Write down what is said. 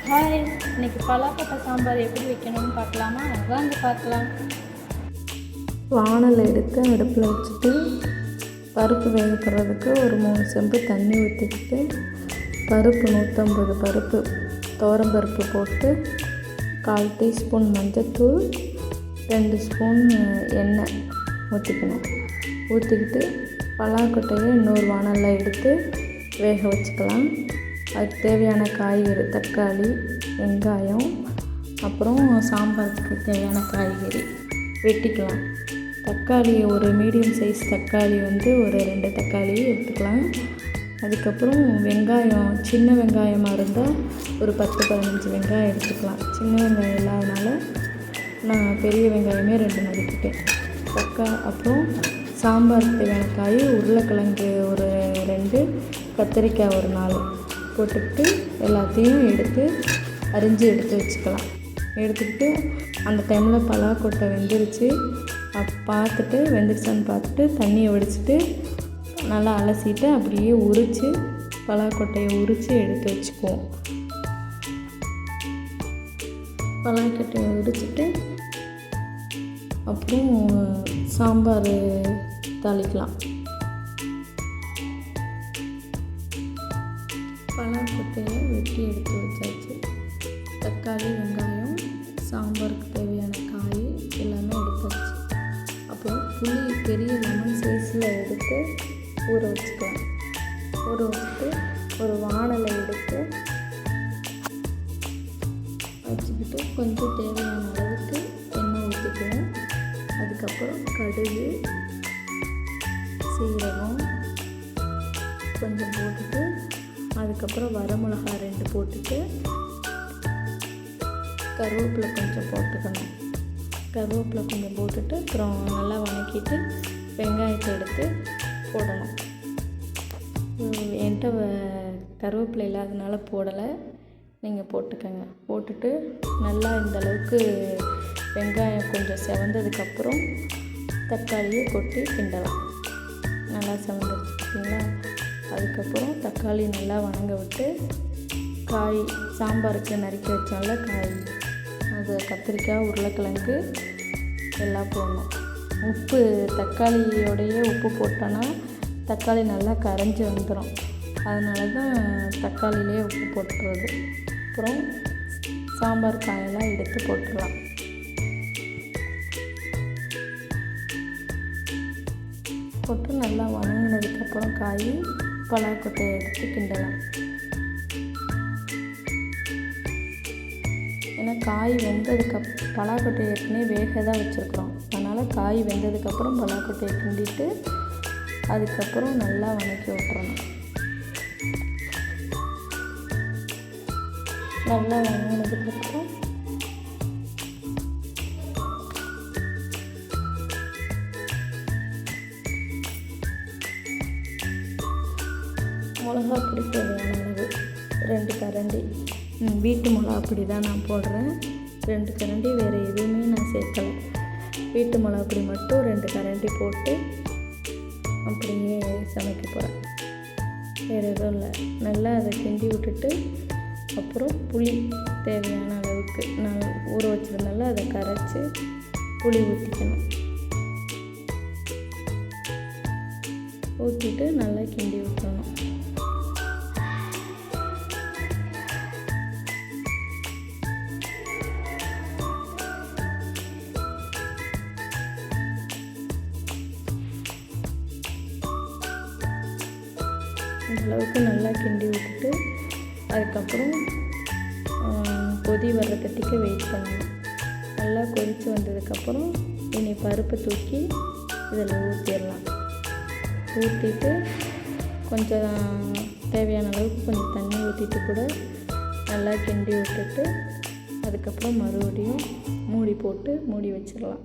Hi, இன்றைக்கி பலாக்கொட்டை சாம்பார் எப்படி வைக்கணும்னு பார்க்கலாமா? வாங்க பார்க்கலாம். வானல் எடுத்து அடுப்பில் வச்சுட்டு பருப்பு வேக போடுறதுக்கு ஒரு 3 செம்பு தண்ணி ஊற்றிக்கிட்டு பருப்பு 150 பருப்பு துவரம்பருப்பு போட்டு 1/4 டீஸ்பூன் மஞ்சள்தூள் 2 ஸ்பூன் எண்ணெய் ஊற்றிக்கிட்டு பலாக்கொட்டையை இன்னொரு வானலில் எடுத்து வேக வச்சுக்கலாம். அதுக்கு தேவையான காய்கறி தக்காளி, வெங்காயம், அப்புறம் சாம்பாருக்கு தேவையான காய்கறி வெட்டிக்கலாம். தக்காளி ஒரு மீடியம் சைஸ் தக்காளி ஒரு 2 தக்காளி எடுத்துக்கலாம். அதுக்கப்புறம் வெங்காயம் சின்ன வெங்காயமாக இருந்தால் ஒரு 10-15 வெங்காயம் எடுத்துக்கலாம். சின்ன வெங்காயம் இல்லாதனால நான் பெரிய வெங்காயமே 2 நறுக்கிட்டேன். அப்புறம் சாம்பாருக்கு தேவையான காய் உருளைக்கிழங்கு ஒரு 2, கத்திரிக்காய் ஒரு 4 போட்டுக்கிட்டு எல்லாத்தையும் அரிஞ்சு எடுத்து வச்சுக்கலாம். எடுத்துக்கிட்டு அந்த டைமில் பலாக்கொட்டை வெந்துருச்சு வெந்துருச்சான்னு பார்த்துட்டு தண்ணியை வடிச்சிட்டு நல்லா அலசிட்டு அப்படியே பலாக்கொட்டையை உரித்து எடுத்து வச்சுக்குவோம். பலாக்கொட்டையை உரிச்சிட்டு அப்புறம் சாம்பார் தாளிக்கலாம். பலாக்கொட்டையை வெட்டி எடுத்து வச்சாச்சு. தக்காளி, வெங்காயம், சாம்பாருக்கு தேவையான காய் எல்லாமே எடுத்தாச்சு. அப்புறம் புளி பெரிய லெமன் சைஸில் எடுத்து ஊற வச்சுக்கலாம். ஊற வச்சுட்டு ஒரு வானலை எடுத்து வச்சுக்கிட்டு கொஞ்சம் தேவையான அளவுக்கு எண்ணெய் ஊற்றிக்குவோம். அதுக்கப்புறம் கடுகு, சீரகம் கொஞ்சம் போட்டுட்டு அதுக்கப்புறம் வரமிளகா 2 போட்டுட்டு கருவேப்பிலை கொஞ்சம் போட்டுக்கணும். கருவேப்பிலை கொஞ்சம் போட்டுட்டு அப்புறம் நல்லா வதக்கிட்டு வெங்காயத்தை எடுத்து போடணும். என்கிட்ட கருவேப்பிலை இல்லாதனால போடலை, நீங்கள் போட்டுக்கோங்க. போட்டுட்டு நல்லா இந்தளவுக்கு வெங்காயம் கொஞ்சம் செவந்ததுக்கப்புறம் தக்காளியை கொட்டி கிண்டலாம். நல்லா செவந்துருச்சுங்களா? அதுக்கப்புறம் தக்காளி நல்லா வணங்க விட்டு காய் சாம்பாருக்கு நறுக்கி வச்சால காய் அது கத்திரிக்காய், உருளைக்கிழங்கு எல்லாம் போடணும். உப்பு தக்காளியோடையே உப்பு போட்டோன்னா தக்காளி நல்லா கரைஞ்சி வந்துடும். அதனால தான் தக்காளியிலே உப்பு போட்டுறது. அப்புறம் சாம்பார் காயெல்லாம் எடுத்து போட்டுடலாம். போட்டு நல்லா வணங்கினதுக்கப்புறம் காய் பலாக்கொட்டையை எடுத்து கிண்டலாம். ஏன்னா காய் பலாக்கொட்டையை ஏற்கனவே வேக தான் வச்சுருக்குறோம். அதனால் காய் வெந்ததுக்கப்புறம் பலாக்கொட்டையை கிண்டிட்டு அதுக்கப்புறம் நல்லா வதக்கி விட்டுறணும். நல்லா வதங்கினதுக்கப்புறம் மிளகா பொடி தேவையான அளவு 2 கரண்டி வீட்டு மிளகா பொடி தான் நான் போடுறேன். 2 கரண்டி, வேறு எதுவுமே நான் சேர்க்கலை. வீட்டு மிளகா பொடி மட்டும் 2 கரண்டி போட்டு அப்படியே சமைக்க போகிறேன். வேறு எதுவும் இல்லை. நல்லா அதை கிண்டி விட்டுட்டு அப்புறம் புளி தேவையான அளவுக்கு நான் ஊற வச்சுருந்தால அதை கரைச்சி புளி ஊற்றிக்கணும். ஊற்றிட்டு நல்லா கிண்டி விட்டுறணும். இந்தளவுக்கு நல்லா கிண்டி விட்டுட்டு அதுக்கப்புறம் கொதி வர்ற தட்டிக்கு வெயிட் பண்ணணும். நல்லா கொதித்து வந்ததுக்கப்புறம் இனி பருப்பை தூக்கி இதில் ஊற்றிடலாம். ஊற்றிட்டு கொஞ்சம் தேவையான அளவுக்கு கொஞ்சம் தண்ணி ஊற்றிட்டு கூட நல்லா கிண்டி விட்டுட்டு அதுக்கப்புறம் மறுபடியும் மூடி போட்டு மூடி வச்சிடலாம்.